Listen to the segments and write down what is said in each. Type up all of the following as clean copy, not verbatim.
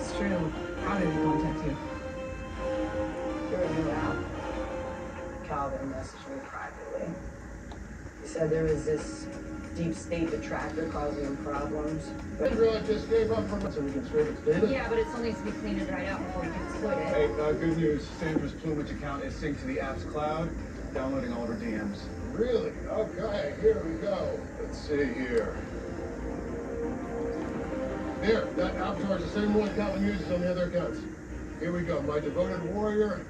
it's true, how did he contact you? Through a new app. Calvin messaged me privately. He said there was this deep state detractor causing him problems. Android just gave up from it so we can scrape its data. Yeah, but it still needs to be cleaned and dried out before we can exploit it. Hey, good news. Sandra's Plumage account is synced to the app's cloud, downloading all of her DMs. Really? Okay, here we go. Let's see here. There, that avatar is the same one Calvin uses on the other accounts. Here we go. My devoted warrior,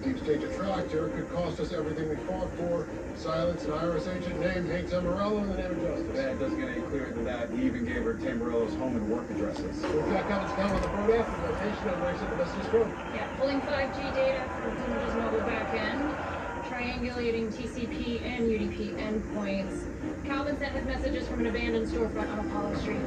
deep state detractor, could cost us everything we fought for. Silence an IRS agent named Hank Tamarello in the name of justice. That doesn't get any clearer than that. He even gave her Tamarello's home and work addresses. So in fact, Calvin's account on the phone after the location on where he sent the messages from. Yeah, pulling 5G data from Plumage mobile backend, triangulating TCP and UDP endpoints. Calvin sent his messages from an abandoned storefront on Apollo Street.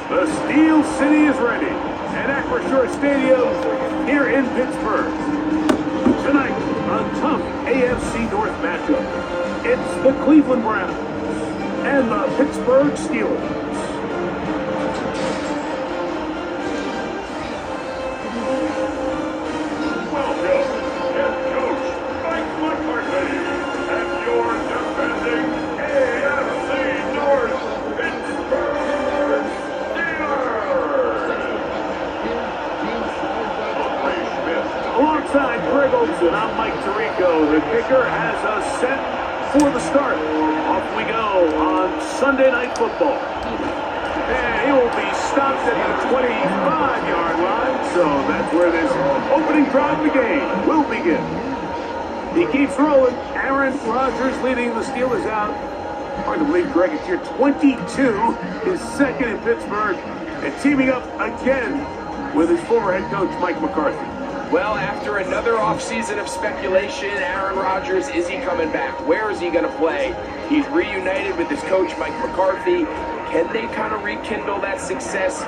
The Steel City is ready at Acrisure Stadium here in Pittsburgh. Tonight, a tough AFC North matchup. It's the Cleveland Browns and the Pittsburgh Steelers. And I'm Mike Tirico. The kicker has us set for the start. Off we go on Sunday Night Football. And he will be stopped at the 25-yard line. So that's where this opening drive of the game will begin. He keeps rolling. Aaron Rodgers leading the Steelers out. Hard to believe, Greg, it's year 22, his second in Pittsburgh, and teaming up again with his former head coach, Mike McCarthy. Well, after another offseason of speculation, Aaron Rodgers, is he coming back? Where is he going to play? He's reunited with his coach, Mike McCarthy. Can they kind of rekindle that success?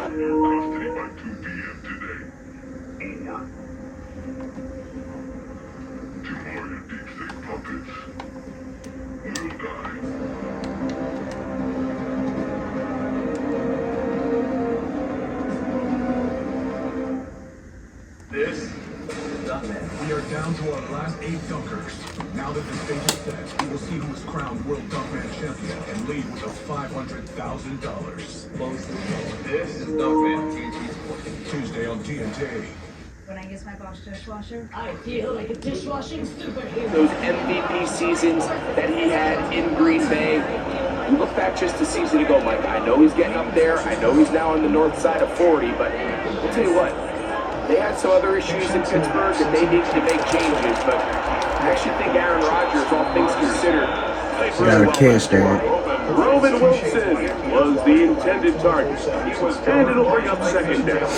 We are down to our last 8 dunkers. Now that the stage is set, we will see who is crowned World Dunkman Champion and lead with those $500,000. This is Dunkman TNT Sports. Tuesday on TNT. When I use my Bosch dishwasher, I feel like a dishwashing superhero. Those MVP seasons that he had in Green Bay. You look back just a season ago, Mike. I know he's getting up there. I know he's now on the north side of 40, but I'll tell you what. They had some other issues in Pittsburgh that they needed to make changes, but I actually think Aaron Rodgers, all things considered, played really well. Catch that. Roman Wilson was the intended target, and it'll bring up second down.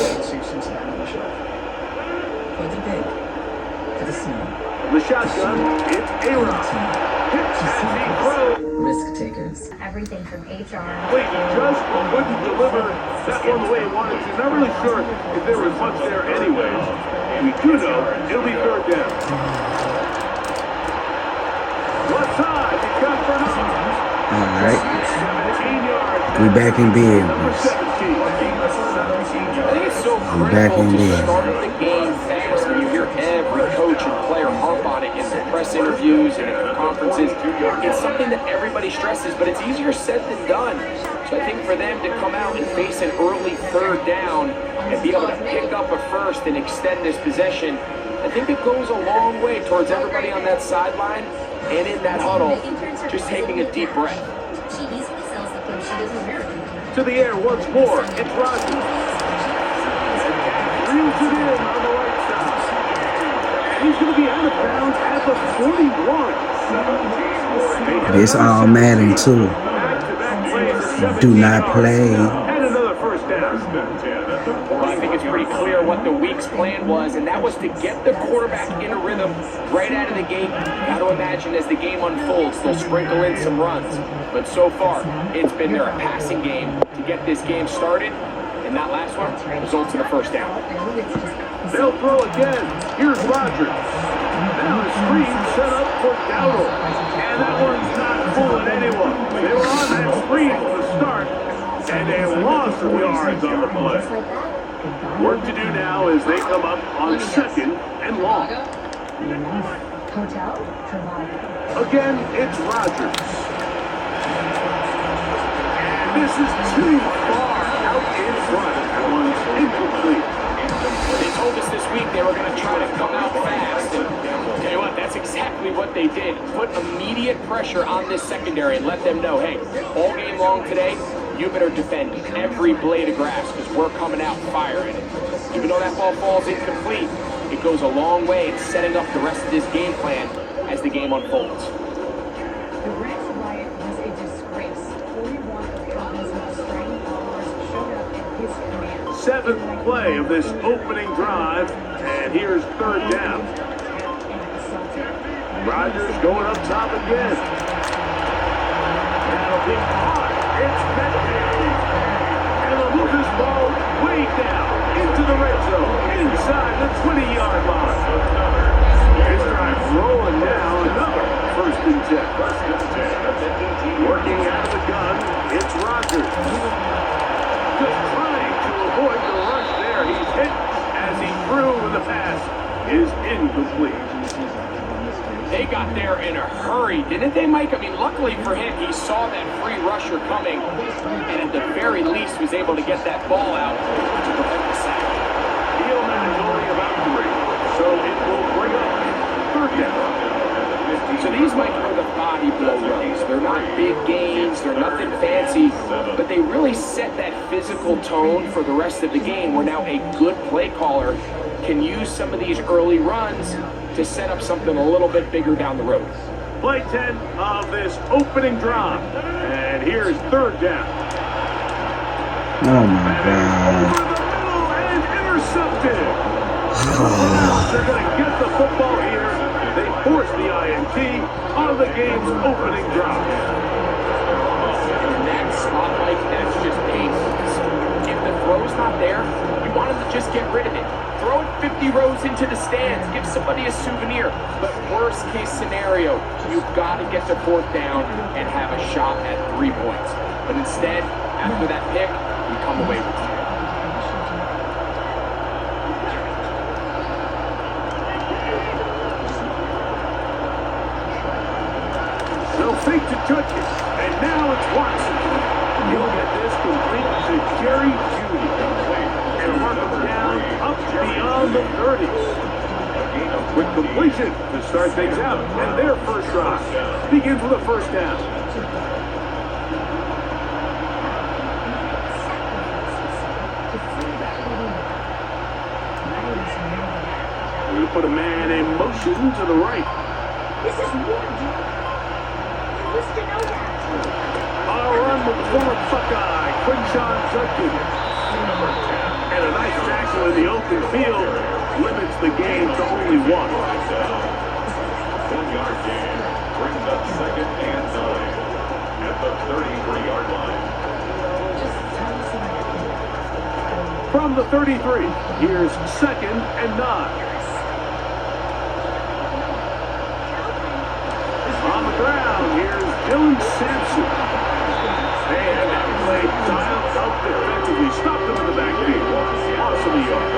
The shotgun, it's A-Rod. Hits as he throws. Risk takers. Everything from HR. Wait, just wouldn't deliver that one the way he wanted to. Not really sure if there was much there anyways. We do know it'll be third down. Left side, he got Bernard. All right. 17 yards. We back in bed. I think it's so We're back critical in to bed. start the game fast. When you hear every coach and player harp on it in the press interviews and in conferences, it's something that everybody stresses, but it's easier said than done. So I think for them to come out and face an early third down and be able to pick up a first and extend this possession, I think it goes a long way towards everybody on that sideline and in that huddle just taking a deep breath. She easily sells the food she doesn't wear. To the air once more, it's Rodgers. the 41. This all Madden too. Back-to-back plays of 17 Do not yards. play. And another first down. Well, I think it's pretty clear what the week's plan was, and that was to get the quarterback in a rhythm right out of the gate. Got to imagine as the game unfolds, they'll sprinkle in some runs. But so far, it's been their passing game to get this game started, and that last one results in a first down. They'll throw again. Here's Rodgers. Now the screen set up for Dowdle. And that one's not fooling anyone. They were on that screen from the start, and they lost some yards on the play. Work to do now as they come up on second and long. Again, it's Rodgers. And this is too far out in front. That one's incomplete. They told us this week they were going to try to come out fast. And tell you what, that's exactly what they did. Put immediate pressure on this secondary and let them know, hey, all game long today, you better defend every blade of grass because we're coming out firing. Even though that ball falls incomplete, it goes a long way in setting up the rest of this game plan as the game unfolds. The Reds riot was a disgrace. 41 of Calvin's most striking followers showed up in his command. Seventh play of this opening drive, and here's third down. Rodgers going up top again. That'll be caught. It's Metcalf. And they'll move this ball way down into the red zone, inside the 20-yard line. This drive rolling down, another first and 10. Working out of the gun, it's Rodgers. Just trying to avoid the rush there. He's hit as he threw, and the pass is incomplete. They got there in a hurry, didn't they, Mike? I mean, luckily for him, he saw that free rusher coming, and at the very least was able to get that ball out to prevent the sack. Field man is only about 3, so it will bring up third down. So these, Mike, are the body blow runs. They're not big gains, they're nothing fancy, but they really set that physical tone for the rest of the game where now a good play caller can use some of these early runs to set up something a little bit bigger down the road. Play 10 of this opening drive. And here's third down. Oh my Over God. the middle and intercepted. They're going to get the football here. They force the INT on the game's opening drive. In that spot, Mike, that's just pace. If the throw's not there, you want him to just get rid of it. Throw it 50 rows into the stands. Give somebody a souvenir. But worst case scenario, you've got to get to fourth down and have a shot at 3 points. But instead, after that pick, you come away with it. They'll fake to Judkins, and now it's Watson. He'll get this complete to Jerry Jr. And mark him down up beyond the 30. A quick completion to start things out, and their first drive begins with a first down. We put a man in motion to the right. This is war, dude. I used to know that. A run with former Buckeye, Quinshawn Judkins. And a nice tackle in the open field limits the game to only 1. 1-yard gain brings up second and 9 at the 33-yard line. From the 33, here's second and 9. On the ground, here's Dylan Sampson. They had that play dialed up defensively, stopped him in the backfield. Awesome yard.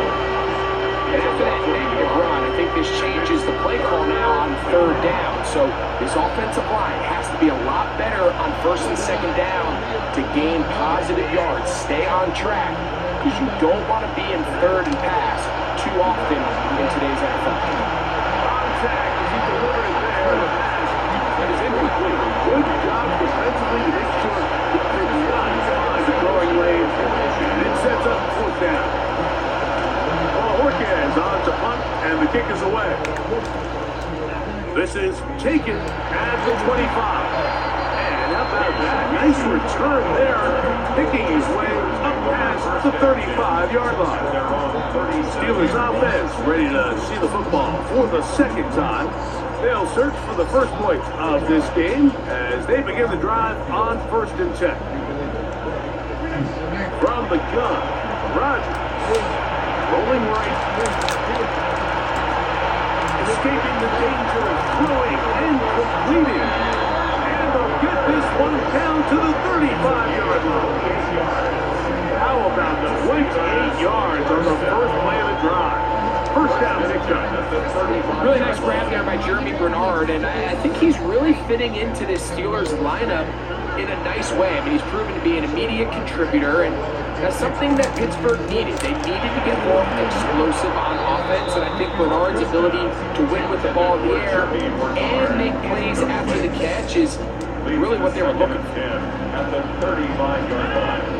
And after that negative run, I think this changes the play call now on third down. So this offensive line has to be a lot better on first and second down to gain positive yards. Stay on track because you don't want to be in third and pass too often in today's NFL. Contact as he delivered it there. The pass is incomplete. Good job defensively to make sure he did not find the throwing lane. And it sets up fourth down. Well, Jorquez on to punt, and the kick is away. This is taken at the 25. And how about that? Nice return there, picking his way up past the 35-yard line. Steelers offense ready to see the football for the second time. They'll search for the first point of this game as they begin the drive on 1st and 10. From the gun, Rodgers rolling right. Escaping the danger of throwing and completing. And they'll get this one down to the 35-yard line. How about the 28 yards on the first play of the drive? First down, pickup. Really nice grab there by Jeremy Bernard, and I think he's really fitting into this Steelers lineup in a nice way. I mean, he's proven to be an immediate contributor, and that's something that Pittsburgh needed. They needed to get more explosive on offense, and I think Bernard's ability to win with the ball in the air and make plays after the catch is really what they were looking for. At the 35-yard line.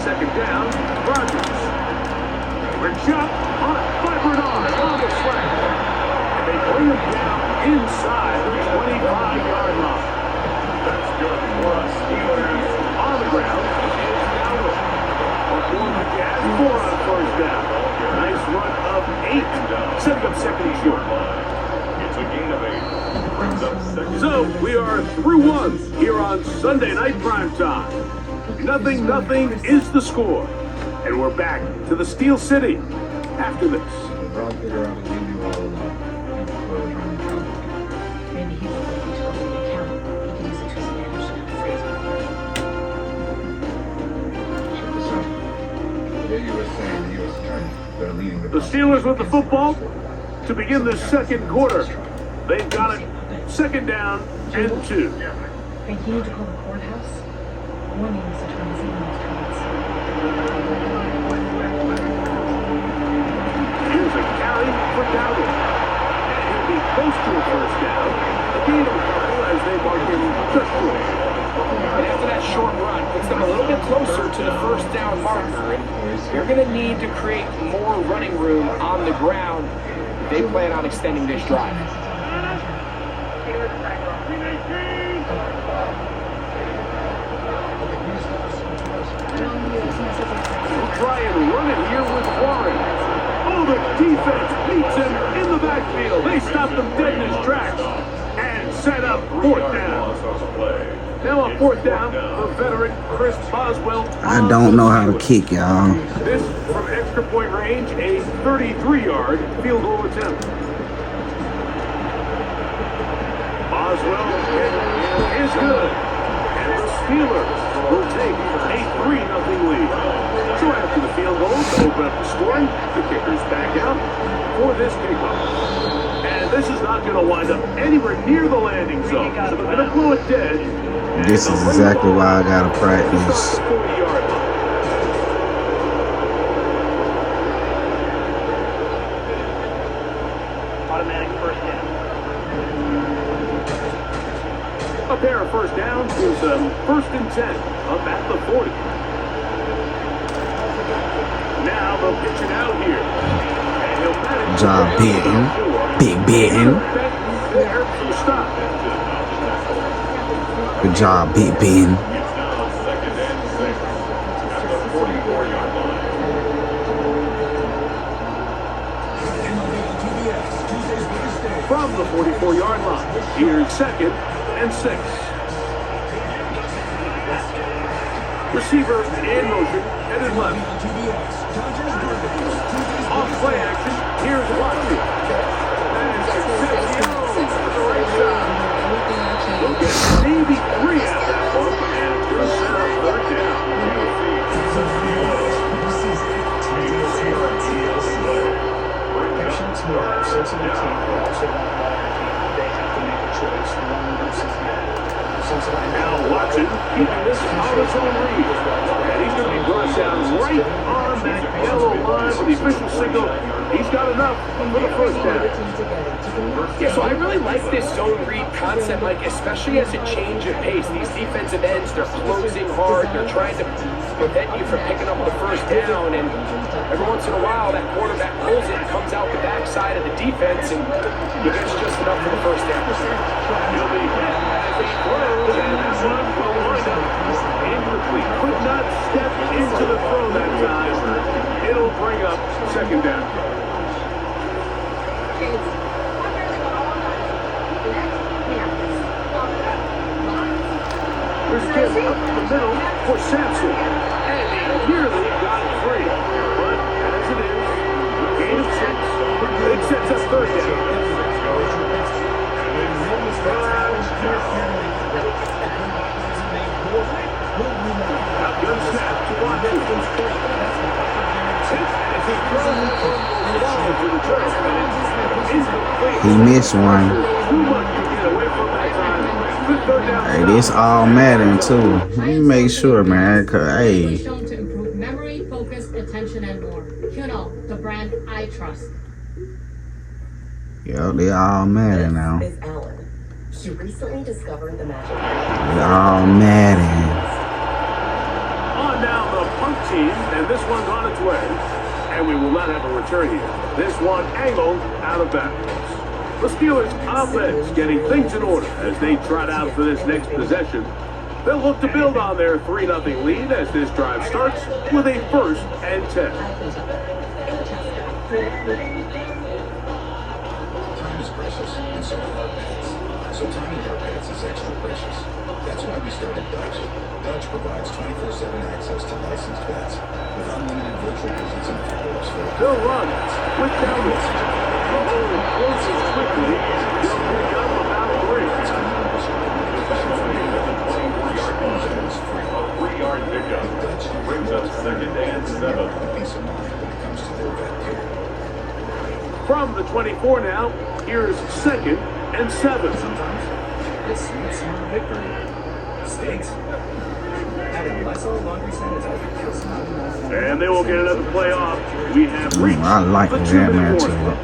Second down, Rodgers. Rich up, caught by Bernard on the flat. And they bring him down inside the 25-yard line. That's good for us. Steelers on the ground. On the gas, 4 on first down. Nice run of 8. Setting up second and short. It's a gain of 8. Brings up second. So we are through 1 here on Sunday Night Primetime. 0-0 is the score. And we're back to the Steel City after this. Maybe he will be totally accountable. He can use it to his advantage to phrase it. The Steelers with the football to begin the second quarter. They've got it. Second down and 2. Frank, you need to call the courthouse. One needs to turn his emails towards. Here's a carry for Dowdy. And he'll be close to a first down. A gain of a couple as they mark him just short. And after that short run, puts them a little bit closer to the first down marker. And you're going to need to create more running room on the ground if they plan on extending this drive. Try and run it here with Warren. Oh, the defense beats him in the backfield. They stop him dead in his tracks and set up 4th down. Now on 4th down, the veteran Chris Boswell. I don't know how to kick, y'all. This from extra point range, a 33-yard field goal attempt. Boswell is good. And the Steelers will take a 3-0 lead. So after the field goal to open up the scoring, the kicker's back out for this kickoff. And this is not going to wind up anywhere near the landing zone. So they're going to blow it dead. This is exactly why I gotta practice. Automatic first down. A pair of first downs is 1st and 10 up at the 40. Now they'll pitch it out here. And he'll manage. Good job, Benton. Big Benton. Good job, Big Ben. From the 44-yard line, here's 2nd and 6. Receiver in motion, headed left. Off play action, here's Watson. And success to the right side. We'll get maybe 3 out of that one, and just 3rd down. Since the team, also they have to make a choice, 1 versus the other. Now Watson keeping this on his own read. And he's going to be brought down right on that yellow line with the official signal. He's got enough for the first down. Yeah, so I really like this zone read concept, Mike, especially as a change of pace. These defensive ends, they're closing hard. They're trying to prevent you from picking up the first down. And every once in a while, that quarterback pulls it and comes out the backside of the defense, and he gets just enough for the first down. He'll be hit as he throws, and this one will wind up incomplete. Could not step into the throw that time. It'll bring up second down. Here's a kick up the middle for Sampson. And he nearly got it free. But as it is, gain of 6. It sets up third down. Gun snap to Watson. As he throws the ball to the turf. He missed one. Too much to get away from that time. Third down. Hey, this all Madden too. Let me make sure, man. Cause hey, Shown to improve memory, focus, attention, and more. The brand I trust. yo, they all Madden now. This is Ellen. She recently discovered the magic. They all Madden. On now the punt team, and this one's on its way. And we will not have a return here. This one angled out of bounds. The Steelers' offense getting things in order as they trot out for this next possession. They'll look to build on their 3-0 lead as this drive starts with a 1st and 10. Time is precious, and so are our pets. So time in our pets is extra precious. That's why we started Dutch. Dutch provides 24/7 access to licensed vets with unlimited virtual visits and follow-ups for They'll run with Cowboys. The hole closes quickly. They'll pick up about 3. Three-yard pickup. Brings up 2nd and 7. Peace of mind when it comes to their vet care. From the 24 now, here's 2nd and 7. Sometimes it's sweet, smart victory. Stakes. Adding Lysol laundry sanitizer kills And they will get another play off. We have reached I like the that 2-minute man too. warning.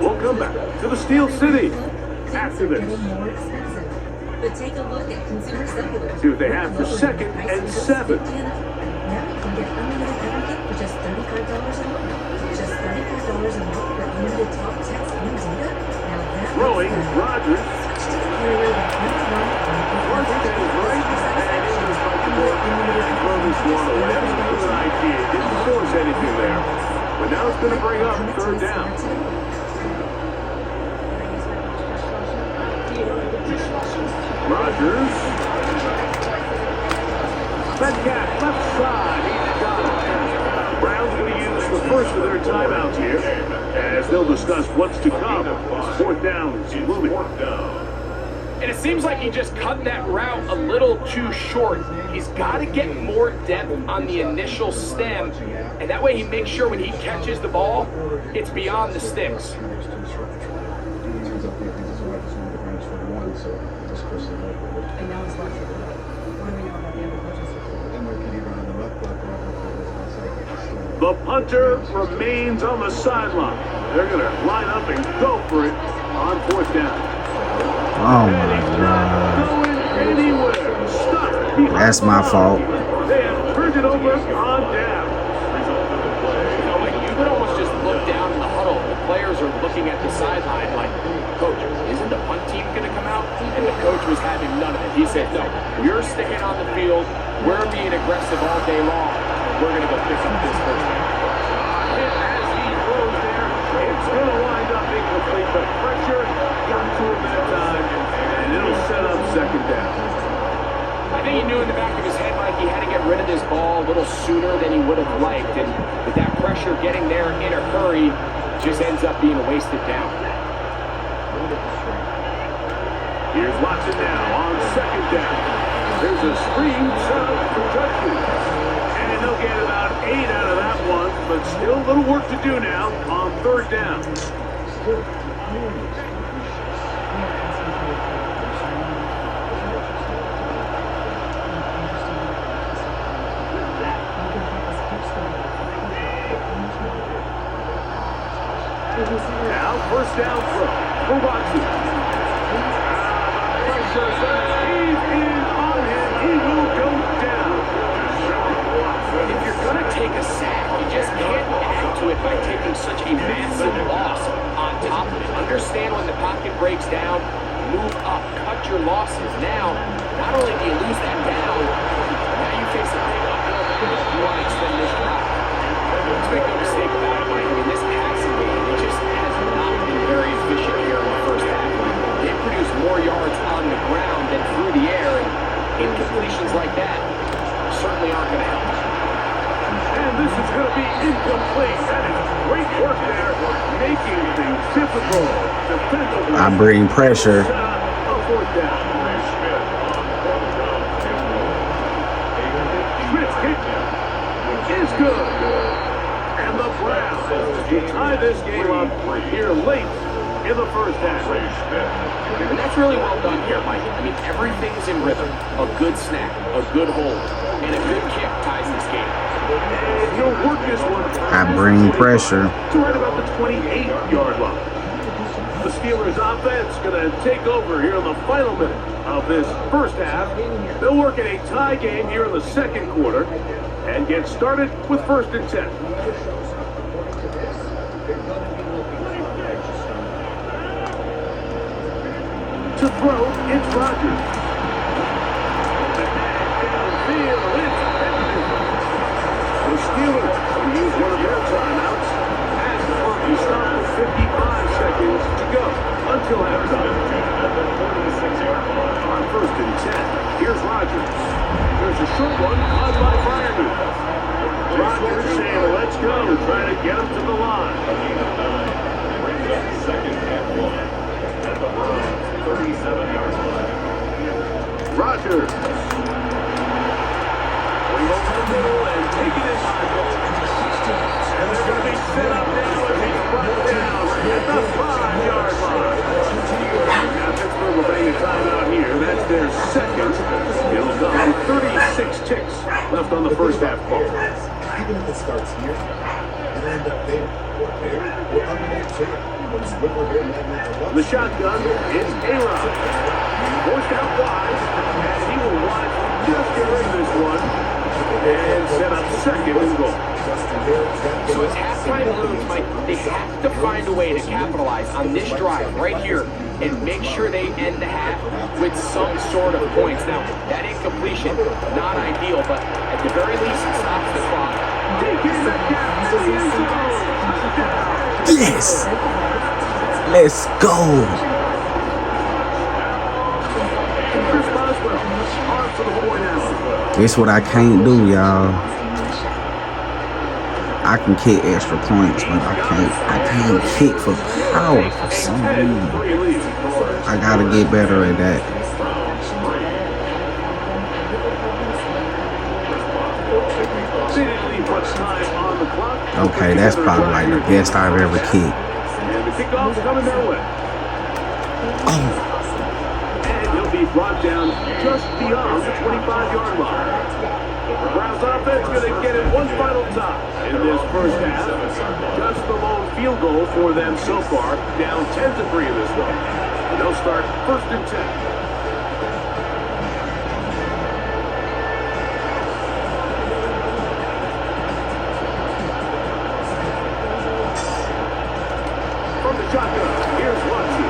We'll come back to the Steel City after this. More expensive. But take a look at Consumer Cellular. See what they have for 2nd and 7. Now you can get unlimited everything for just $35 a month. Just $35 a month for unlimited talk, text, and data. Now that Throwing, Rodgers. Switch to the carrier that you want and First and right, and into the front court. Throw this one away. That was a good idea. Didn't force anything there. But now it's going to bring up 3rd down. Rodgers. Metcalf, left side. He's got it. Browns going to use the first of their timeouts here as they'll discuss what's to come. 4th down is looming. And it seems like he just cut that route a little too short. He's got to get more depth on the initial stem, and that way he makes sure when he catches the ball, it's beyond the sticks. And now it's left. What do we know about the other coaches? The punter remains on the sideline. They're going to line up and go for it on 4th down. Oh my God. That's my fault. They have turned it over on down. You could almost just look down in the huddle. The players are looking at the sideline like, Coach, isn't the punt team going to come out? And the coach was having none of it. He said, no, we're sticking on the field. We're being aggressive all day long. We're going to go pick up this first down. As he throws there, it's going to wind up incomplete, but pressure got to him that time, and it'll set up 2nd down. I think he knew in the back of his head, Mike, he had to get rid of this ball a little sooner than he would have liked. And with that pressure getting there in a hurry, just ends up being a wasted down. Here's Watson now on 2nd down. There's a screen set up for touchdown. And they'll get about 8 out of that one, but still a little work to do now on 3rd down. now first down throw for Watson. Pressure, he's in on him. He will go down. If you're going to take a sack, you just can't add to it by taking such a massive loss on top of it. Understand when the pocket breaks down, move up, cut your losses. Now, not only do you lose that down, now you face a big uphill because you want to extend this drive. Let's make no mistake about it, Mike. I mean, this passing game, it just has not been very efficient here in the first half. They produce more yards on the ground than through the air, and incompletions like that certainly aren't going to help. And this is going to be incomplete. That is great work there, making things difficult. Defensively, I bring pressure. A fourth down. Schmidt's kick is good. And the Browns tie this game up here late in the first half. And that's really well done here, Mike. I mean, everything's in rhythm. A good snap, a good hold, and a good kick ties this game. And he'll work this one. I bring pressure. To right about the 28-yard line. The Steelers offense going to take over here in the final minute of this first half. They'll work in a tie game here in the second quarter and get started with 1st and 10. To throw, it's Rodgers. The Steelers use one of their timeouts as the clock is stopped with 55 seconds to go until halftime. On 1st and 10, here's Rodgers. There's a short one caught by Brian. Rodgers saying, let's go, trying to get him to the line. Second and 1 at the 37-yard line. Rodgers. Going over the middle and taking his time. And they're going to be set up now as he's brought down at the 5-yard line. Now Pittsburgh will bang a timeout here. That's their second. It'll come 36 ticks left on the first half clock. Even if it starts here, it'll end up there or under that chair. The shotgun is A-Rod. Forced out wide, and he will want to just get rid of this one and set up second and goal. So as halftime looms, Mike, they have to find a way to capitalize on this drive right here and make sure they end the half with some sort of points. Now, that incompletion, not ideal, but at the very least, it stops the clock. Yes! Let's go! This what I can't do, y'all. I can kick extra points, but I can't kick for power for some reason. I gotta get better at that. Okay, that's probably like the best I've ever kicked. And the kickoff's coming their way. And he'll be brought down just beyond the 25-yard line. The Browns offense going to get it one final time in this first half. Just the lone field goal for them so far, down 10-3 in this one. And they'll start 1st and 10. Shotgun. Here's Watson.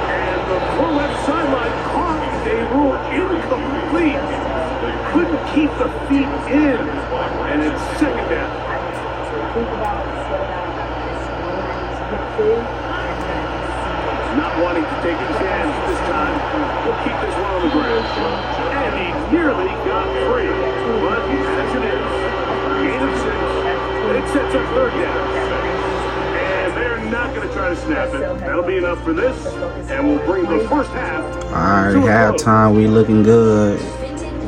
And the full left sideline caught. They rule incomplete. Couldn't keep the feet in. And it's second down. Not wanting to take a chance this time. We'll keep this one on the ground. And he nearly got free. But as it is, gain of 6. It sets up 3rd down. And they're not going to try to snap it. That'll be enough for this. And we'll bring the first half. Alright, halftime, we looking good.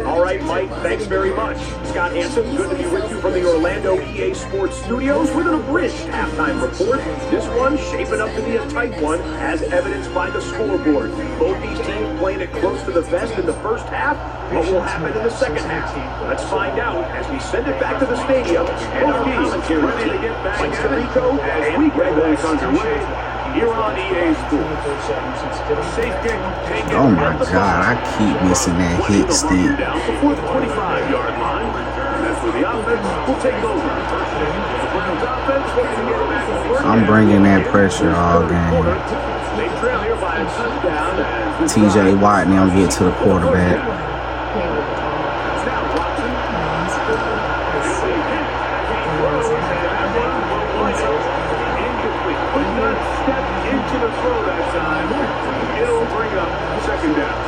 All right, Mike, thanks very much. Scott Hansen, good to be with you from the Orlando EA Sports Studios with an abridged halftime report. This one shaping up to be a tight one, as evidenced by the scoreboard. Both these teams playing it close to the vest in the first half. What will happen in the second half? Let's find out as we send it back to the stadium. Both teams ready to get back to Rico as we get back underway. Here on EA Sports. Safe kick taken. Oh my God, I keep missing that hit stick. Down before the 25-yard line. That's where the offense will take over. I'm bringing that pressure all game. They trail here by a touchdown as TJ Watt now get to the quarterback. Into the throw that time. It'll bring up second down.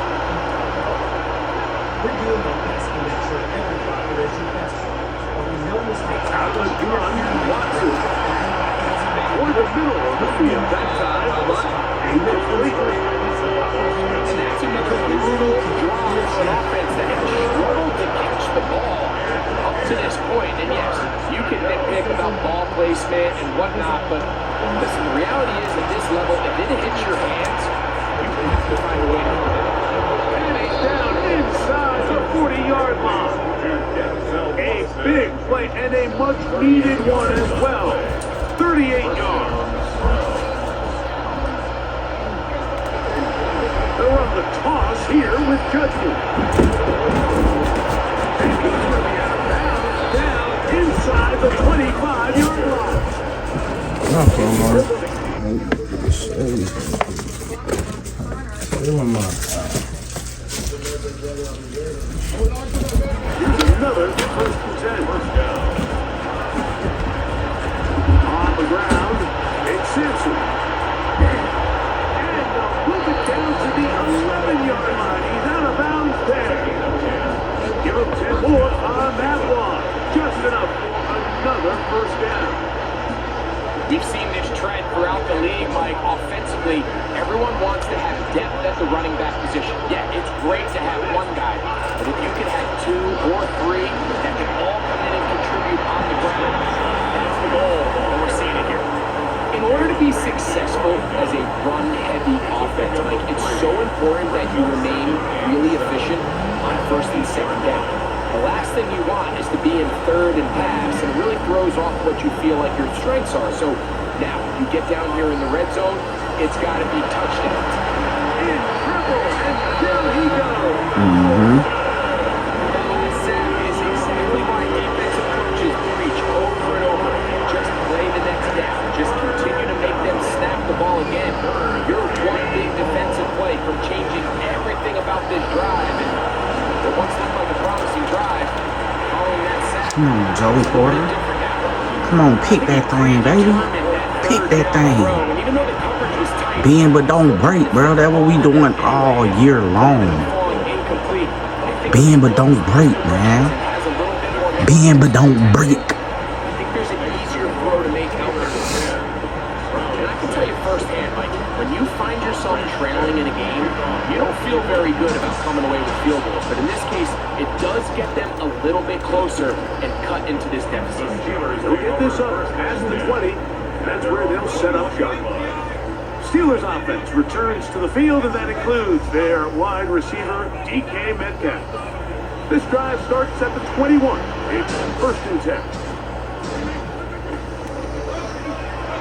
We're doing our best to make sure every operation passes. But we know mistakes. Out of the gun, Watson. Toward the middle of the field that time, but incomplete. And that's another brutal draw for an offense that has struggled to catch the ball up to this point. And yes, you can nitpick about ball placement and whatnot, but listen, the reality is at this level, if it hits your hands, you have to find a way to put it. And he's down inside the 40-yard line. A big play and a much-needed one as well. 38 yards. They'll run the toss here with Judgment. And he's going to be out of bounds down inside the 25-yard line. Here's another first and 10. On the ground, it's Simpson. And they'll move it down to the 11-yard line. He's out of bounds there. Give him 10 more on that one. Just enough for another first down. We've seen this trend throughout the league, Mike. Offensively, everyone wants to have depth at the running back position. Yeah, it's great to have one guy, but if you can have 2 or 3 that can all come in and contribute on the ground, that's the goal, and we're seeing it here. In order to be successful as a run-heavy offense, Mike, it's so important that you remain really efficient on first and second down. The last thing you want is to be in third and pass, and it really throws off what you feel like your strengths are. So now, you get down here in the red zone, it's got to be touchdowns. In triple, and there he goes. That is exactly why defensive coaches preach over and over. Just play the next down. Just continue to make them snap the ball again. You're one big defensive play from changing everything about this drive. And what once looked like a promising drive, following that sack. Come on, Joey Porter. Come on, pick that thing, baby. Pick that thing. Bend but don't break, bro. That's what we doing all year long. Bend but don't break, man. Bend but don't break. I think there's an easier throw to make out there. And I can tell you firsthand, Mike, when you find yourself trailing in a game, you don't feel very good about coming away with field goals. But in this case, it does get them a little bit closer and cut into this deficit. They'll get this up past the 20. That's where they'll set up shop. Steelers offense returns to the field, and that includes their wide receiver, DK Metcalf. This drive starts at the 21. It's first and 10.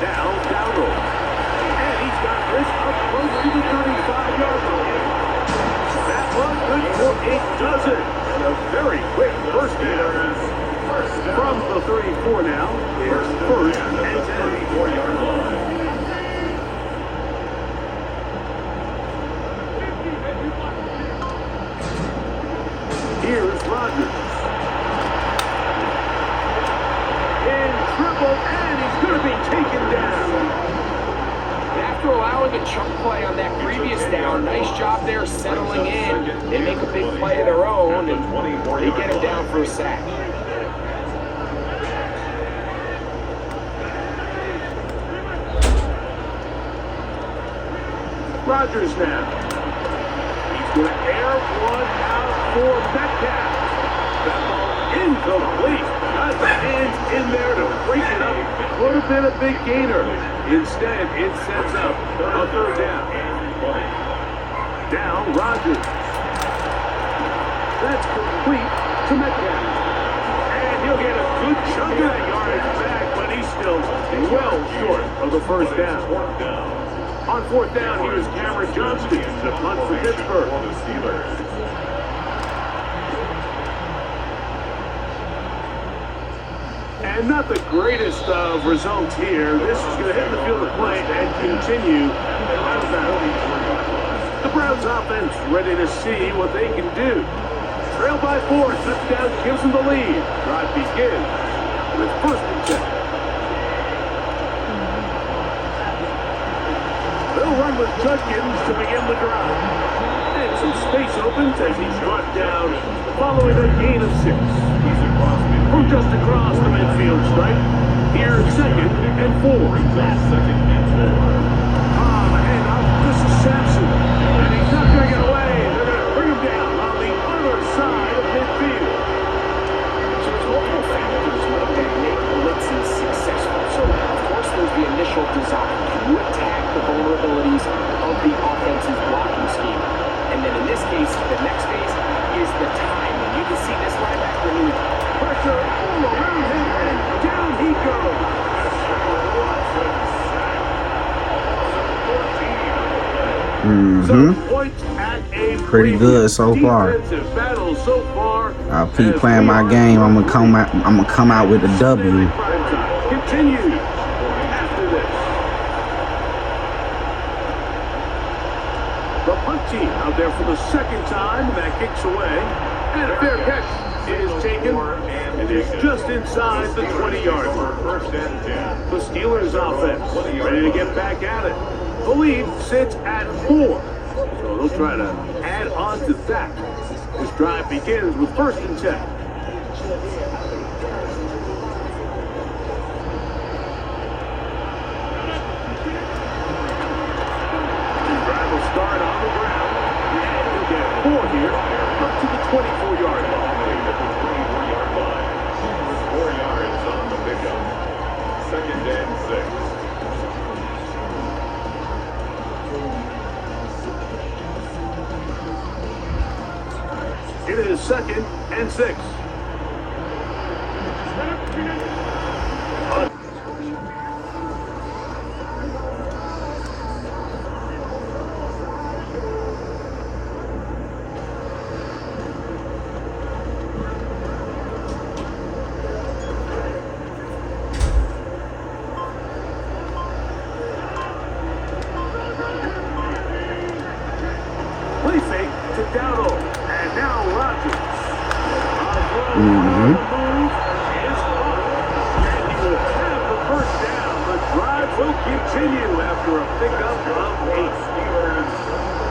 Now, Dowdle. And he's got this up close to the 35-yard line. That one good for 8 dozen. And a very quick first down. From the 34 now, it's first and 10. Here's Rodgers. In triple, and he's going to be taken down. After allowing a chunk play on that previous down, nice job there settling in. They make a big play of their own, and they get him down for a sack. Rodgers now. He's going to air one out for Metcalf. That ball incomplete. Got the hands in there to break it up. Could have been a big gainer. Instead, it sets up a third down. Down, Rodgers. That's complete to Metcalf. And he'll get a good chunk of that yardage back, but he's still well short of the first down. On fourth down, here's Cameron Johnston to punt for Pittsburgh. And not the greatest of results here. This is going to hit the field of play and continue out of bounds. The Browns offense ready to see what they can do. Trail by 4, touchdown gives them the lead. Drive begins with first and 10. They'll run with Judkins to begin the drive. And some space opens as he's brought down following a gain of 6. From just across the midfield stripe, here second and 4. And out, this is Sampson. And he's not going to get away. They're going to bring him down on the other side of midfield. So there's multiple factors that make blitzing successful. So, of course, there's the initial design. Can you attack the vulnerabilities of the offense's blocking scheme? And then in this case, the next phase is the time. And you can see this linebacker move. Pressure all around him, and down he goes. Pretty good so far. I'll keep playing my game. I'm gonna come out with a W. Continue after this. The punt team out there for the second time, and that kicks away. And a fair catch is taken, and is just inside the 20-yard line. The Steelers offense ready to get back at it. The lead sits at 4, so they'll try to add on to that. This drive begins with first and 10. The drive will start on the ground, and he'll get 4 here, up to the 24-yard line. 4 yards on the pickup. Second and 6. It is second and 6. Play fake to Dowdle, and now Rodgers. And he will have the first down. The drive will continue after a pickup of 8.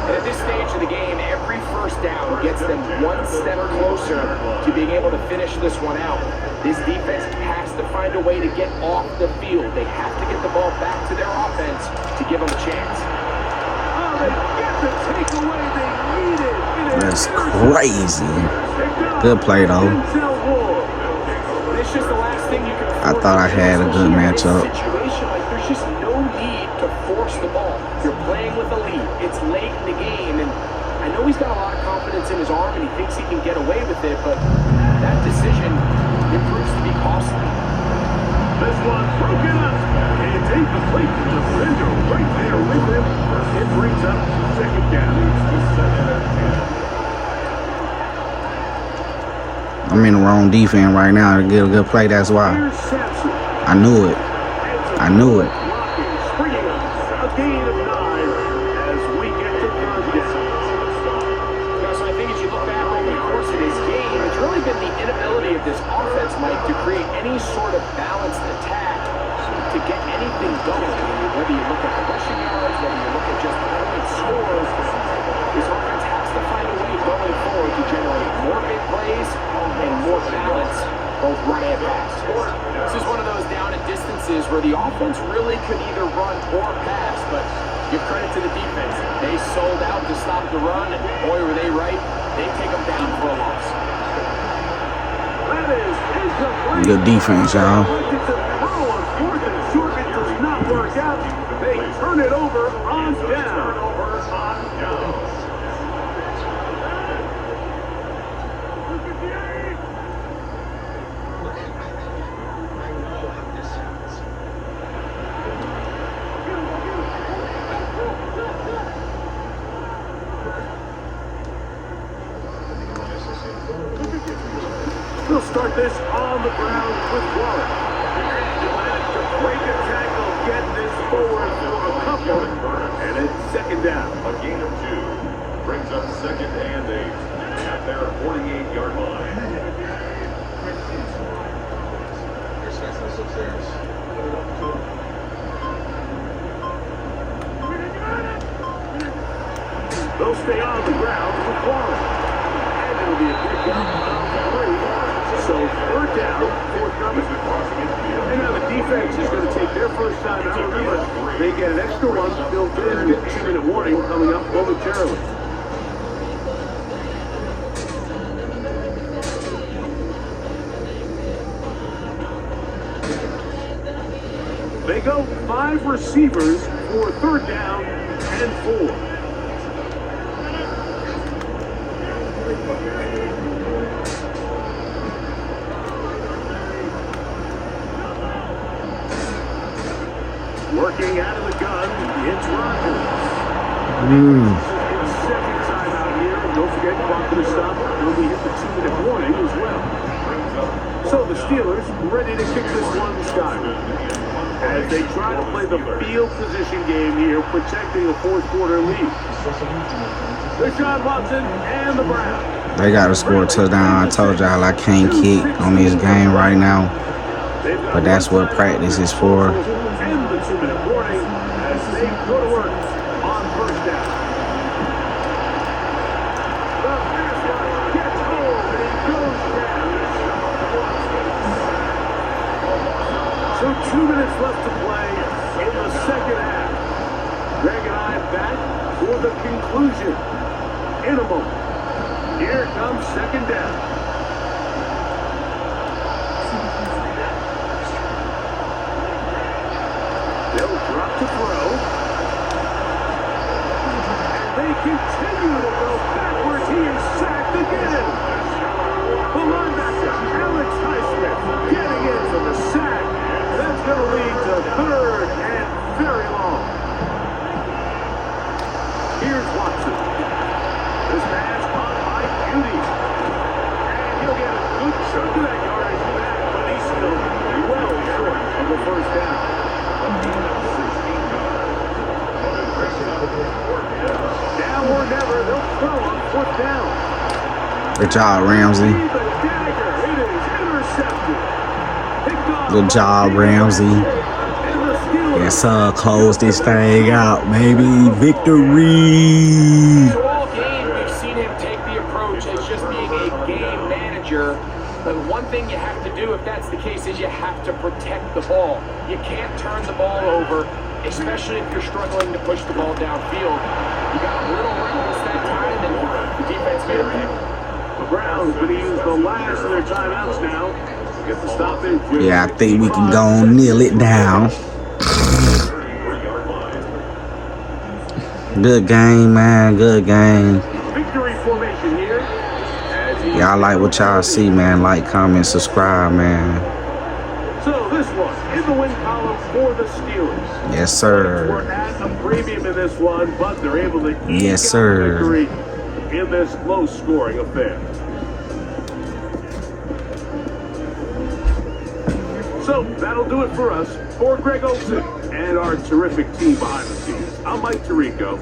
And at this stage of the game, every first down gets them one step closer to being able to finish this one out. This defense has to find a way to get off the field. They have to get the ball back to their offense to give them a chance. Oh, they get the takeaway they needed. That's crazy. Good play, though. It's just the last thing you can I thought I had a good matchup. Situation like there's just no need to force the ball. You're playing with a lead. It's late in the game, and I know he's got a lot of confidence in his arm, and he thinks he can get away with it, but that decision proves to be costly. This one broken up. It's incomplete. The defender right there with him. It brings up second down. I'm in the wrong defense right now to get a good play. That's why. I knew it. I knew it. Springing up a gain of 9 as we get to third down. So I think as you look back over the course of this game, it's really been the inability of this offense, Mike, to create any sort of balanced attack to get anything going. Whether you look at the rushing yards, whether you look at just point scores, this offense has to find a way going forward to generate more big plays and more balance, both run and pass. This is one of those down and distances where the offense really could either run or pass, but give credit to the defense. They sold out to stop the run, and boy, were they right. They take them down for a loss. That is incomplete. Good defense, y'all. It's a throw on 4th and short. It does not work out. They turn it over on down. They'll start this on the ground with Waller. He'll manage to break a tackle, get this forward for a couple, and it's second down. A gain of 2 brings up 2nd and 8 at their 48-yard line. They'll stay on the ground with Waller. And it'll be a pickup of 3. So 3rd down, 4th coming. And now the defense is going to take their first time out. Remember, they get an extra one built in. 2-minute warning coming up momentarily. They go 5 receivers for 3rd down and 4. Working out of the gun, it's Rodgers. His second time out here. Don't forget, clock to stop when we hit the 2-minute warning as well. So the Steelers ready to kick this one sky as they try to play the field position game here, protecting a 4th quarter lead. Deshaun Watson and the Browns. They got to score a touchdown. I told y'all I can't kick on this game right now, but that's what practice is for. And the 2-minute warning as they go to work on 1st down. The mascot gets home and he goes down. So 2 minutes left to play in the second half. Greg and I back for the conclusion in a moment. Here comes 2nd down. They'll drop to throw. And they continue to go backwards. He is sacked again. The linebacker, Alex Highsmith, getting in for the sack. That's going to lead to 3rd and very long. Here's Watson. This pass caught by Beauty. And he'll get a good chunk of that yardage back, but he's still well short of the 1st down. Now or never, they'll throw on 4th down. Good job, Ramsey. Good job, Ramsey. Yes, sir. Close this thing out, baby. Victory. So all game, we've seen him take the approach as just being a game manager. But one thing you have to do, if that's the case, is you have to protect the ball. You can't turn the ball over, especially if you're struggling to push the ball downfield. You got a little reckless that time, and the defense made a pick. The Browns going to use the last of their timeouts now. Get the stoppage. Yeah, I think we can go and kneel it down. Good game, man. Good game. Victory formation here. Y'all like what y'all see, man. Like, comment, subscribe, man. So this one in the win column for the Steelers. Yes, sir. We're at a premium in this one, but they're able to Yes, sir. victory in this low-scoring affair. So that'll do it for us. For Greg Olson and our terrific team behind the scenes, I'm Mike Tirico.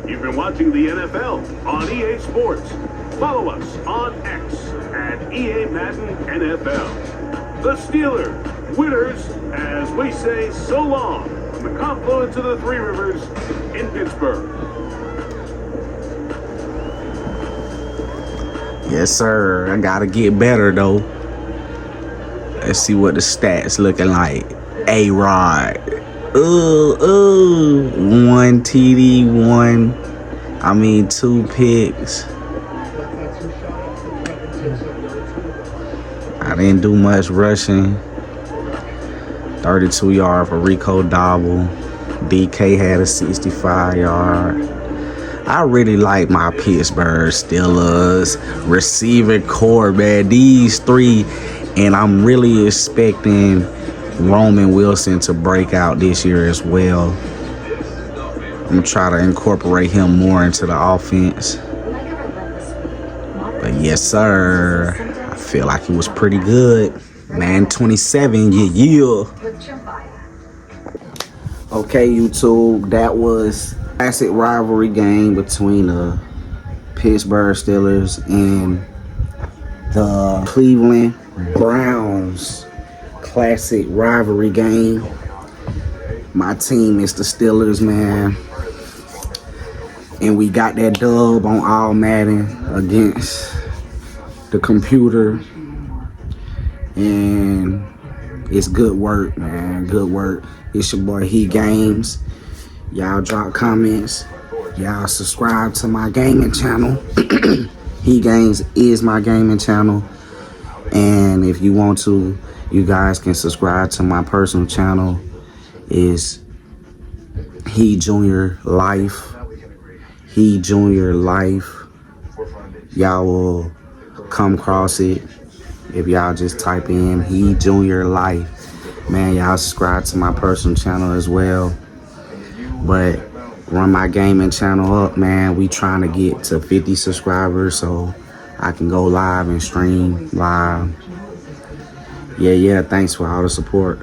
You've been watching the NFL on EA Sports. Follow us on X at EA Madden NFL. The Steelers, winners, as we say so long from the confluence of the Three Rivers in Pittsburgh. Yes, sir. I gotta get better, though. Let's see what the stats looking like. A-Rod. 1 TD, 2 picks. I didn't do much rushing. 32 yard for Rico Double. DK had a 65 yard. I really like my Pittsburgh Steelers receiving core, man. These three, and I'm really expecting Roman Wilson to break out this year as well. I'm gonna try to incorporate him more into the offense. But yes, sir. I feel like he was pretty good. Man, 27, yeah. Okay, YouTube, that was classic rivalry game between the Pittsburgh Steelers and the Cleveland Browns. Classic rivalry game. My team is the Steelers, man. And we got that dub on all Madden against the computer. And it's good work, man. Good work. It's your boy HEjuniorGames. Y'all drop comments. Y'all subscribe to my gaming channel. HEjuniorGames is my gaming channel. And if you want to, you guys can subscribe to my personal channel. It's HEjuniorLife. HEjuniorLife. Y'all will come across it if y'all just type in HEjuniorLife. Man, y'all subscribe to my personal channel as well. But run my gaming channel up, man. We trying to get to 50 subscribers so I can go live and stream live. Yeah, thanks for all the support.